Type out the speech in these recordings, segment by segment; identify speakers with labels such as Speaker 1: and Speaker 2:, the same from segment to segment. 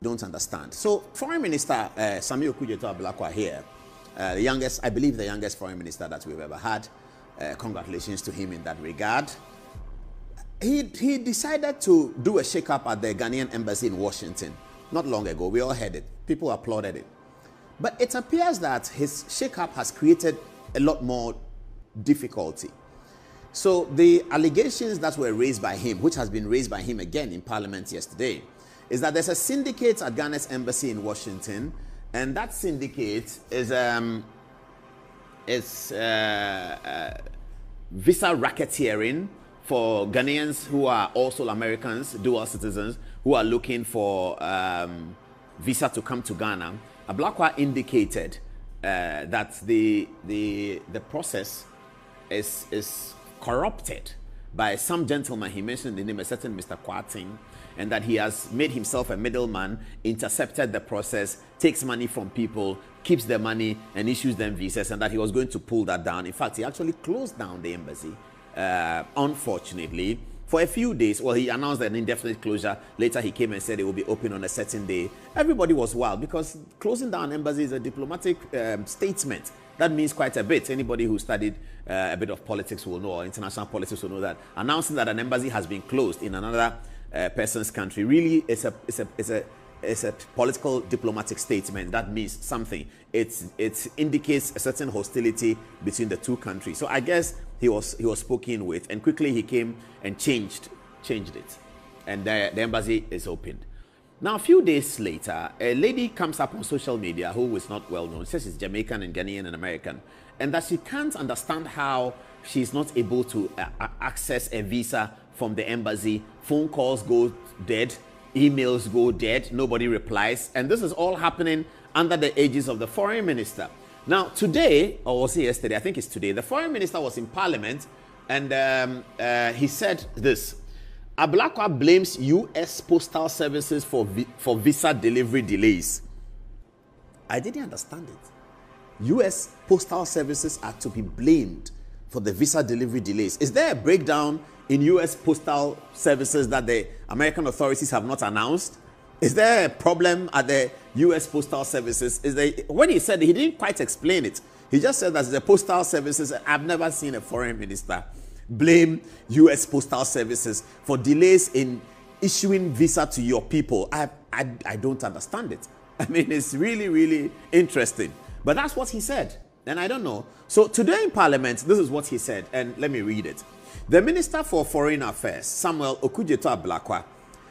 Speaker 1: don't understand. So Foreign Minister Okudzeto Ablakwa here, the youngest, I believe the youngest foreign minister that we've ever had. Congratulations to him in that regard. He decided to do a shake-up at the Ghanaian embassy in Washington not long ago. We all heard it. People applauded it. But it appears that his shake-up has created a lot more difficulty. So the allegations that were raised by him, which has been raised by him again in Parliament yesterday, is that there's a syndicate at Ghana's embassy in Washington, and that syndicate is visa racketeering for Ghanaians who are also Americans, dual citizens, who are looking for visa to come to Ghana. Ablakwa indicated that the process is corrupted by some gentleman. He mentioned the name, a certain Mr. Kwating, and that he has made himself a middleman, intercepted the process, takes money from people, keeps the money, and issues them visas, and that he was going to pull that down. In fact, he actually closed down the embassy, unfortunately, for a few days. Well, he announced an indefinite closure. Later, he came and said it will be open on a certain day. Everybody was wild because closing down embassy is a diplomatic statement. That means quite a bit. Anybody who studied a bit of politics will know, or international politics will know that announcing that an embassy has been closed in another person's country really is a political diplomatic statement. That means something. It indicates a certain hostility between the two countries. So I guess he was spoken with, and quickly he came and changed it, and the embassy is opened. Now, a few days later, a lady comes up on social media who is not well known. Says she's Jamaican and Ghanaian and American, and that she can't understand how she's not able to access a visa from the embassy. Phone calls go dead, emails go dead, nobody replies, and this is all happening under the aegis of the foreign minister. Now, today, or was it yesterday? I think it's today. The foreign minister was in Parliament, and he said this. Ablakwa blames U.S. Postal Services for visa delivery delays. I didn't understand it. U.S. Postal Services are to be blamed for the visa delivery delays. Is there a breakdown in U.S. Postal Services that the American authorities have not announced? Is there a problem at the U.S. Postal Services? When he said it, he didn't quite explain it. He just said that the Postal Services, I've never seen a foreign minister blame U.S. Postal Services for delays in issuing visa to your people. I don't understand it. I mean, it's really, really interesting. But that's what he said, and I don't know. So today in Parliament, this is what he said, and let me read it. The Minister for Foreign Affairs, Okudzeto Ablakwa,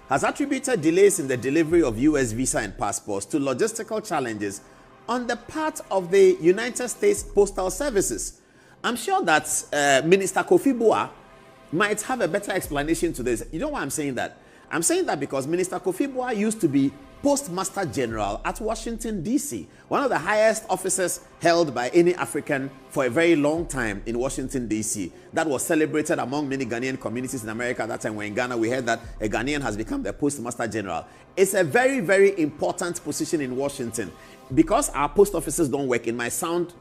Speaker 1: has attributed delays in the delivery of U.S. visa and passports to logistical challenges on the part of the United States Postal Services. I'm sure that Minister Kofi Boah might have a better explanation to this. You know why I'm saying that? I'm saying that because Minister Kofi Boah used to be Postmaster General at Washington, D.C., one of the highest offices held by any African for a very long time in Washington, D.C. That was celebrated among many Ghanaian communities in America. At that time, when in Ghana, we heard that a Ghanaian has become the Postmaster General. It's a very, very important position in Washington. Because our post offices don't work, it might sound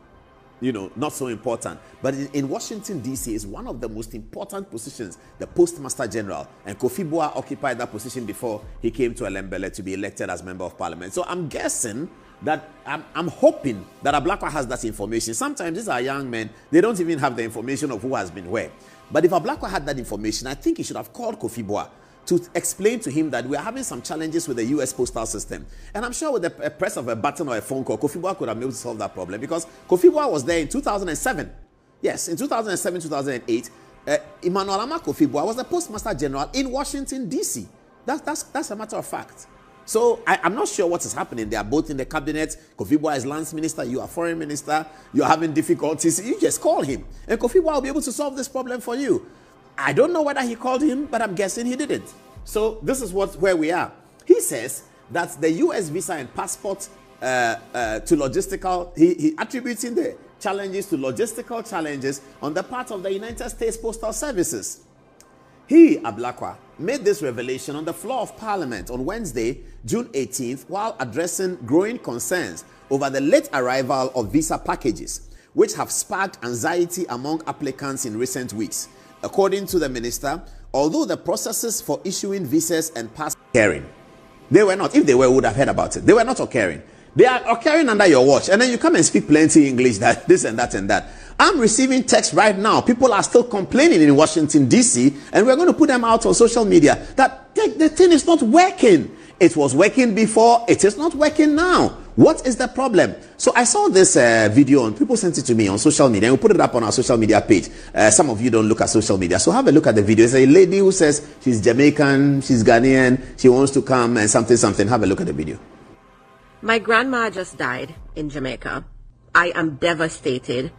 Speaker 1: not so important. But in Washington, D.C. is one of the most important positions, the Postmaster General. And Kofi Boah occupied that position before he came to Elembele to be elected as Member of Parliament. So I'm guessing that, I'm hoping that Ablakwa has that information. Sometimes these are young men, they don't even have the information of who has been where. But if Ablakwa had that information, I think he should have called Kofi Boah to explain to him that we are having some challenges with the U.S. postal system. And I'm sure with the press of a button or a phone call, Kofi Boah could have been able to solve that problem, because Kofi Boah was there in 2007. Yes, in 2007, 2008, Emmanuel Ama Kofi Boah was the Postmaster General in Washington, D.C. That's a matter of fact. So I'm not sure what is happening. They are both in the cabinet. Kofi Boah is Lance Minister, you are Foreign Minister, you are having difficulties. You just call him, and Kofi Boah will be able to solve this problem for you. I don't know whether he called him, but I'm guessing he didn't. So this is where we are. He says that the U.S. visa and passport to logistical, he attributing the challenges to logistical challenges on the part of the United States Postal Services. He, Ablakwa, made this revelation on the floor of Parliament on Wednesday, June 18th, while addressing growing concerns over the late arrival of visa packages, which have sparked anxiety among applicants in recent weeks. According to the minister, although the processes for issuing visas and passports They were not. If they were, we would have heard about it. They were not occurring. They are occurring under your watch. And then you come and speak plenty English, that this and that and that. I'm receiving texts right now. People are still complaining in Washington, D.C., and we're going to put them out on social media that the thing is not working. It was working before. It is not working now. What is the problem? So I saw this video, and people sent it to me on social media, and we put it up on our social media page. Some of you don't look at social media, so have a look at the video. It's a lady who says she's Jamaican, she's Ghanaian, she wants to come and something. Have a look at the video.
Speaker 2: My grandma just died in Jamaica. I am devastated.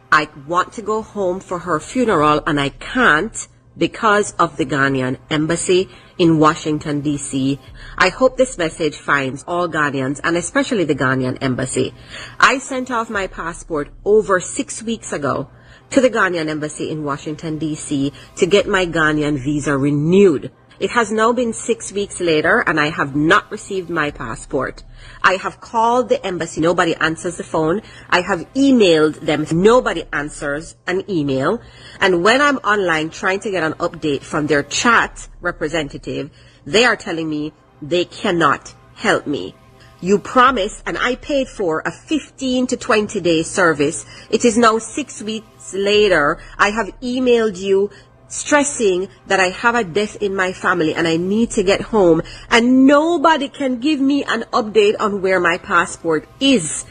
Speaker 2: I want to go home for her funeral, and I can't because of the Ghanaian embassy in Washington, D.C. I hope this message finds all Ghanaians, and especially the Ghanaian embassy. I sent off my passport over 6 weeks ago to the Ghanaian embassy in Washington, D.C. to get my Ghanaian visa renewed. It has now been 6 weeks later, and I have not received my passport. I have called the embassy. Nobody answers the phone. I have emailed them. Nobody answers an email. And when I'm online trying to get an update from their chat representative, they are telling me they cannot help me. You promised, and I paid for a 15 to 20 day service. It is now 6 weeks later. I have emailed you stressing that I have a death in my family and I need to get home, and nobody can give me an update on where my passport is.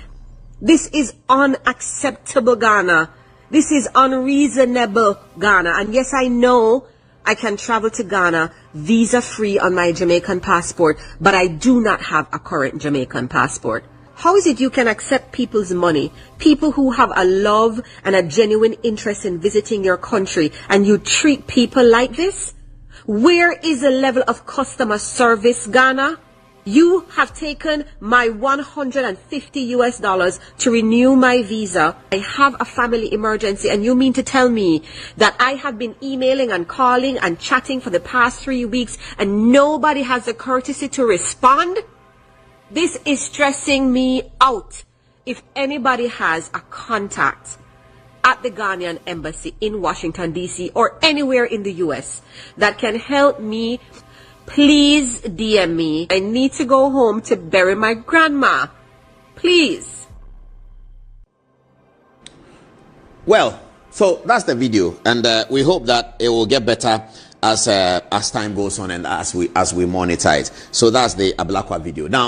Speaker 2: This is unacceptable, Ghana. This is unreasonable, Ghana. And yes, I know I can travel to Ghana visa free on my Jamaican passport, but I do not have a current Jamaican passport. How is it you can accept people's money, people who have a love and a genuine interest in visiting your country, and you treat people like this? Where is the level of customer service, Ghana? You have taken my $150 to renew my visa. I have a family emergency, and you mean to tell me that I have been emailing and calling and chatting for the past 3 weeks and nobody has the courtesy to respond? This is stressing me out. If anybody has a contact at the Ghanaian embassy in Washington, D.C. or anywhere in the U.S. that can help me, please DM me. I need to go home to bury my grandma. Please.
Speaker 1: Well, so that's the video, and we hope that it will get better as time goes on and as we monitor it. So that's the Ablakwa video. Now,